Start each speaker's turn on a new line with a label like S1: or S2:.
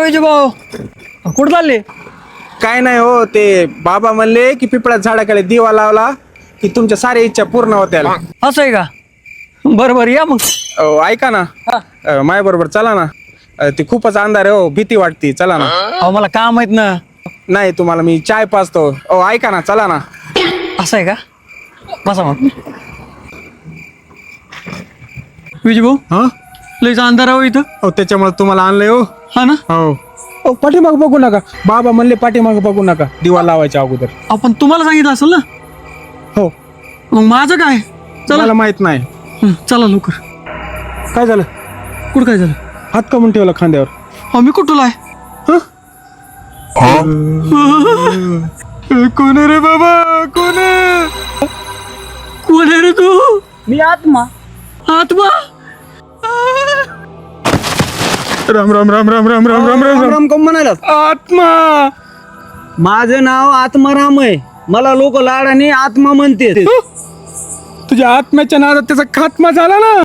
S1: विजू भाऊ कुठं चालले?
S2: काय नाही हो, ते बाबा म्हणले की पिपळ्या झाडाकडे दिवा लावला की तुमच्या साऱ्या इच्छा पूर्ण होत्या.
S1: असं आहे का? बरं बरं या मग.
S2: ऐका ना, माझ्या बरोबर चला ना. ते खूपच अंधार आहे हो, भीती वाटते. चला ना.
S1: अहो मला काम आहेत ना.
S2: नाही तुम्हाला मी चाय पाचतो. ऐका ना, चला ना.
S1: असं आहे का? बसा मग. विजू भाऊ
S2: हा
S1: लयच अंधार आहे हो इथं.
S2: त्याच्यामुळे तुम्हाला आणलंय हो.
S1: हा ना.
S2: हो पाठीमाग बघू नका. बाबा म्हणले पाठीमाग बघू नका दिवा लावायच्या अगोदर.
S1: आपण तुम्हाला सांगितलं असेल ना.
S2: हो
S1: मग माझं काय? चला
S2: मला माहित नाही.
S1: चला लवकर.
S2: काय झालं?
S1: कुठं काय झालं?
S2: हात का म्हणून ठेवला खांद्यावर?
S1: हो मी कुठला आहे?
S2: कोण रे बाबा? कोण?
S1: कोण आहे रे तू?
S3: मी आत्मा.
S1: आत्मा.
S2: राम राम राम राम राम राम राम राम
S3: राम कोण म्हणाला?
S2: आत्मा.
S3: माझं नाव आत्माराम आहे. मला लोक लाडाने आत्मा म्हणते.
S2: तुझ्या आत्म्याच्या नादात त्याचा खात्मा झाला ना.